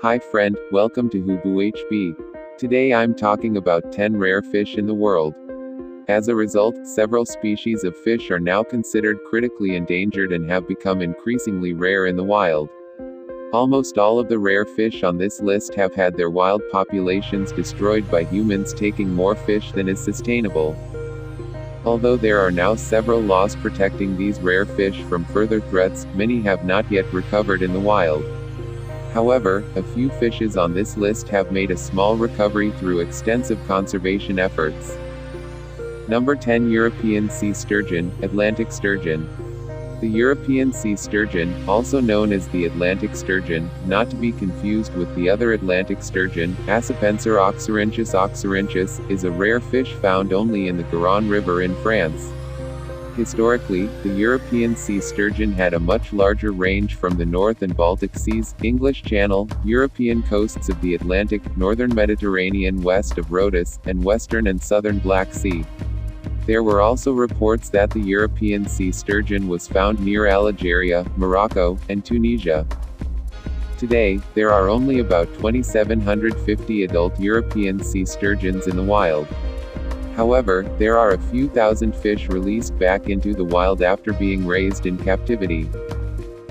Hi friend, welcome to Hubu HB. Today I'm talking about 10 rare fish in the world. As a result, several species of fish are now considered critically endangered and have become increasingly rare in the wild. Almost all of the rare fish on this list have had their wild populations destroyed by humans taking more fish than is sustainable. Although there are now several laws protecting these rare fish from further threats, many have not yet recovered in the wild. However, a few fishes on this list have made a small recovery through extensive conservation efforts. Number 10 European Sea Sturgeon, Atlantic Sturgeon. The European sea sturgeon, also known as the Atlantic sturgeon, not to be confused with the other Atlantic sturgeon, Accipenser oxyrhynchus, is a rare fish found only in the Garonne River in France. Historically, the European sea sturgeon had a much larger range from the North and Baltic Seas, English Channel, European coasts of the Atlantic, northern Mediterranean west of Rhodes, and western and southern Black Sea. There were also reports that the European sea sturgeon was found near Algeria, Morocco, and Tunisia. Today, there are only about 2,750 adult European sea sturgeons in the wild. However, there are a few thousand fish released back into the wild after being raised in captivity.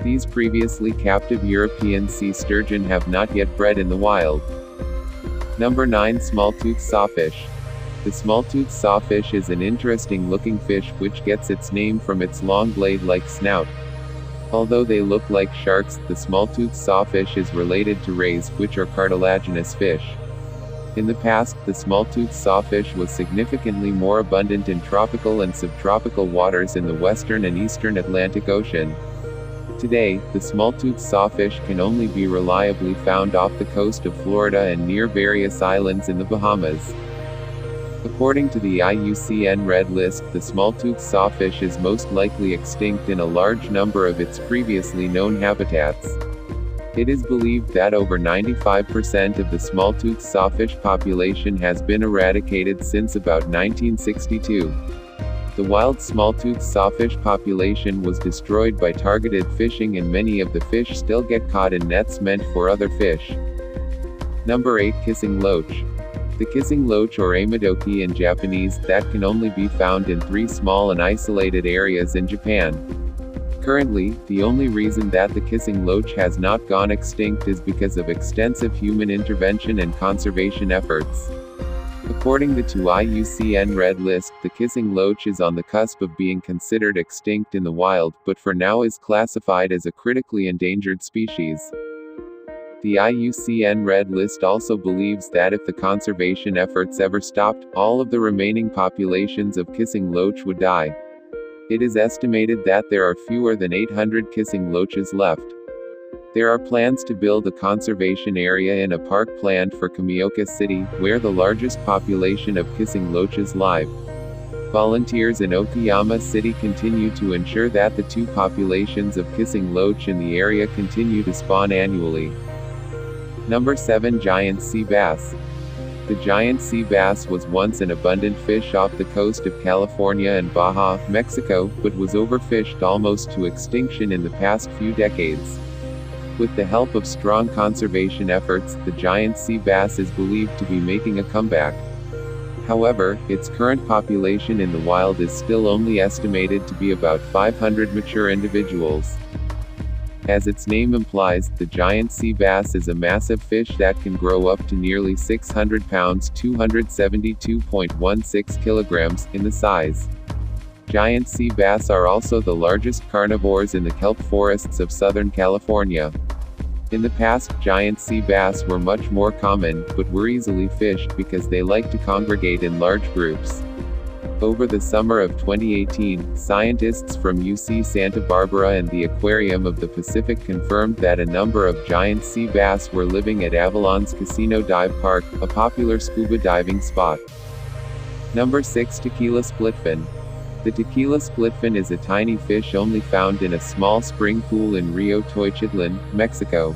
These previously captive European sea sturgeon have not yet bred in the wild. Number 9 Smalltooth Sawfish. The smalltooth sawfish is an interesting looking fish which gets its name from its long blade-like snout. Although they look like sharks, the smalltooth sawfish is related to rays, which are cartilaginous fish. In the past, the smalltooth sawfish was significantly more abundant in tropical and subtropical waters in the western and eastern Atlantic Ocean. Today, the smalltooth sawfish can only be reliably found off the coast of Florida and near various islands in the Bahamas. According to the IUCN Red List, the smalltooth sawfish is most likely extinct in a large number of its previously known habitats. It is believed that over 95% of the smalltooth sawfish population has been eradicated since about 1962. The wild smalltooth sawfish population was destroyed by targeted fishing, and many of the fish still get caught in nets meant for other fish. Number 8 Kissing Loach. The kissing loach, or Amadoki in Japanese, that can only be found in 3 small and isolated areas in Japan. Currently, the only reason that the kissing loach has not gone extinct is because of extensive human intervention and conservation efforts. According to IUCN Red List, the kissing loach is on the cusp of being considered extinct in the wild, but for now is classified as a critically endangered species. The IUCN Red List also believes that if the conservation efforts ever stopped, all of the remaining populations of kissing loach would die. It is estimated that there are fewer than 800 kissing loaches left. There are plans to build a conservation area in a park planned for Kamioka City, where the largest population of kissing loaches live. Volunteers in Okayama City continue to ensure that the 2 populations of kissing loach in the area continue to spawn annually. Number 7 Giant Sea Bass. The giant sea bass was once an abundant fish off the coast of California and Baja, Mexico, but was overfished almost to extinction in the past few decades. With the help of strong conservation efforts, the giant sea bass is believed to be making a comeback. However, its current population in the wild is still only estimated to be about 500 mature individuals. As its name implies, the giant sea bass is a massive fish that can grow up to nearly 600 pounds (272.16 kilograms) in the size. Giant sea bass are also the largest carnivores in the kelp forests of Southern California. In the past, giant sea bass were much more common, but were easily fished because they like to congregate in large groups. Over the summer of 2018, scientists from UC Santa Barbara and the Aquarium of the Pacific confirmed that a number of giant sea bass were living at Avalon's Casino Dive Park, a popular scuba diving spot. Number 6 Tequila Splitfin. The tequila splitfin is a tiny fish only found in a small spring pool in Rio Toychitlan, Mexico.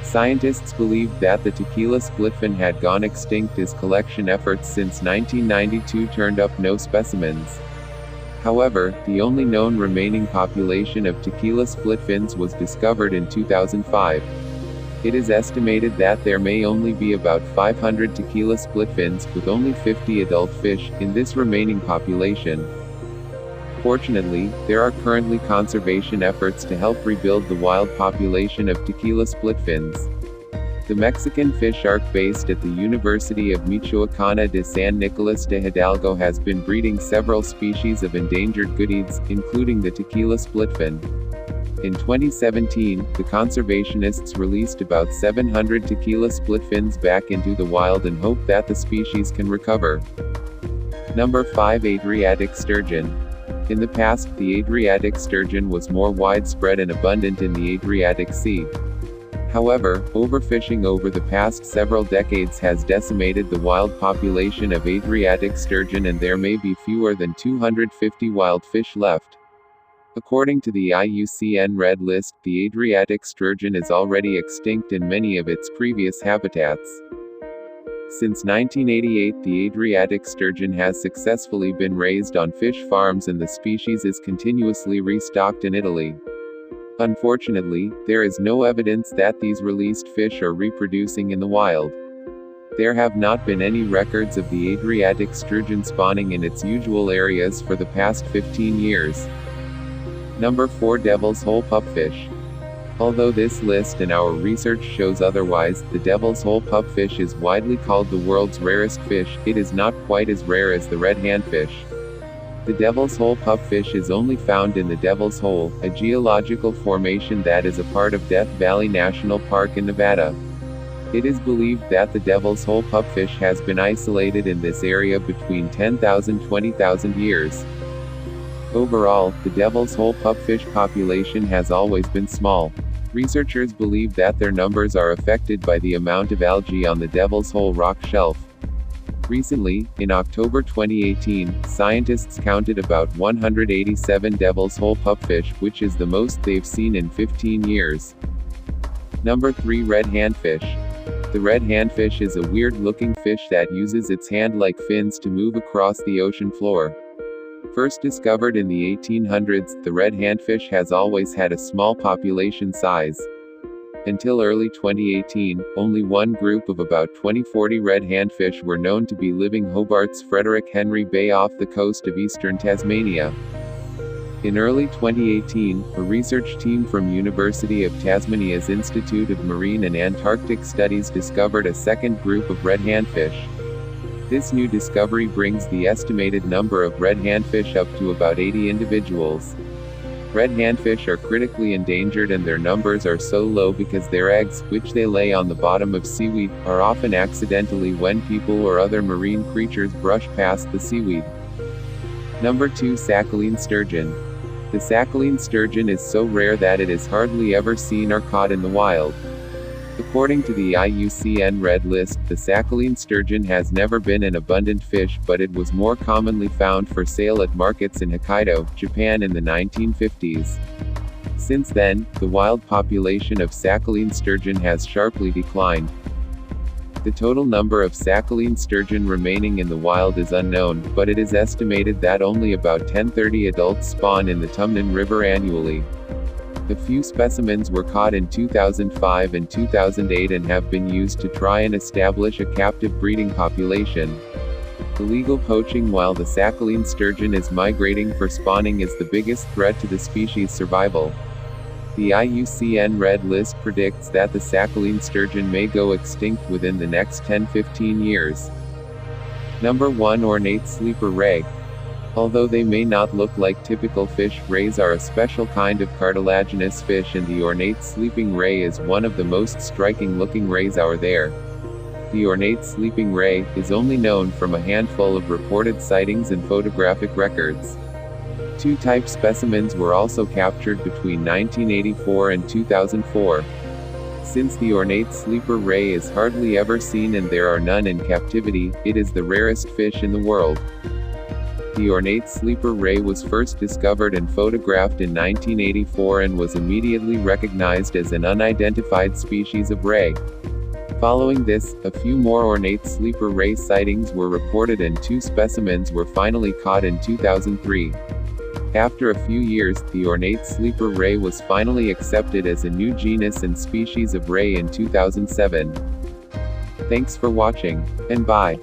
Scientists believed that the tequila splitfin had gone extinct as collection efforts since 1992 turned up no specimens. However, the only known remaining population of tequila splitfins was discovered in 2005. It is estimated that there may only be about 500 tequila splitfins, with only 50 adult fish, in this remaining population. Fortunately, there are currently conservation efforts to help rebuild the wild population of tequila splitfins. The Mexican Fish Ark based at the University of Michoacana de San Nicolas de Hidalgo has been breeding several species of endangered goodies, including the tequila splitfin. In 2017, the conservationists released about 700 tequila splitfins back into the wild and hope that the species can recover. Number 5. Adriatic Sturgeon. In the past, the Adriatic sturgeon was more widespread and abundant in the Adriatic Sea. However, overfishing over the past several decades has decimated the wild population of Adriatic sturgeon, and there may be fewer than 250 wild fish left. According to the IUCN Red List, the Adriatic sturgeon is already extinct in many of its previous habitats. Since 1988, the Adriatic sturgeon has successfully been raised on fish farms, and the species is continuously restocked in Italy. Unfortunately, there is no evidence that these released fish are reproducing in the wild. There have not been any records of the Adriatic sturgeon spawning in its usual areas for the past 15 years. Number 4. Devil's Hole Pupfish. Although this list and our research shows otherwise, the Devil's Hole pupfish is widely called the world's rarest fish. It is not quite as rare as the red handfish. The Devil's Hole pupfish is only found in the Devil's Hole, a geological formation that is a part of Death Valley National Park in Nevada. It is believed that the Devil's Hole pupfish has been isolated in this area between 10,000 and 20,000 years. Overall, the Devil's Hole pupfish population has always been small. Researchers believe that their numbers are affected by the amount of algae on the Devil's Hole rock shelf. Recently, in October 2018, scientists counted about 187 Devil's Hole pupfish, which is the most they've seen in 15 years. Number 3. Red handfish. The red handfish is a weird-looking fish that uses its hand-like fins to move across the ocean floor. First discovered in the 1800s, the red handfish has always had a small population size. Until early 2018, only one group of about 20-40 red handfish were known to be living Hobart's Frederick Henry Bay off the coast of eastern Tasmania. In early 2018, a research team from University of Tasmania's Institute of Marine and Antarctic Studies discovered a second group of red handfish. This new discovery brings the estimated number of red handfish up to about 80 individuals. Red handfish are critically endangered, and their numbers are so low because their eggs, which they lay on the bottom of seaweed, are often accidentally when people or other marine creatures brush past the seaweed. Number 2. Saccharine Sturgeon. The saccharine sturgeon is so rare that it is hardly ever seen or caught in the wild. According to the IUCN Red List, the saccharine sturgeon has never been an abundant fish, but it was more commonly found for sale at markets in Hokkaido, Japan in the 1950s. Since then, the wild population of saccharine sturgeon has sharply declined. The total number of saccharine sturgeon remaining in the wild is unknown, but it is estimated that only about 10-30 adults spawn in the Tumnan River annually. A few specimens were caught in 2005 and 2008 and have been used to try and establish a captive breeding population. Illegal poaching while the saccharine sturgeon is migrating for spawning is the biggest threat to the species' survival. The IUCN Red List predicts that the saccharine sturgeon may go extinct within the next 10-15 years. Number 1. Ornate sleeper ray. Although they may not look like typical fish, rays are a special kind of cartilaginous fish, and the ornate sleeping ray is one of the most striking-looking rays out there. The ornate sleeping ray is only known from a handful of reported sightings and photographic records. 2 type specimens were also captured between 1984 and 2004. Since the ornate sleeper ray is hardly ever seen and there are none in captivity, it is the rarest fish in the world. The ornate sleeper ray was first discovered and photographed in 1984 and was immediately recognized as an unidentified species of ray. Following this, a few more ornate sleeper ray sightings were reported and 2 specimens were finally caught in 2003. After a few years, the ornate sleeper ray was finally accepted as a new genus and species of ray in 2007. Thanks for watching, and bye.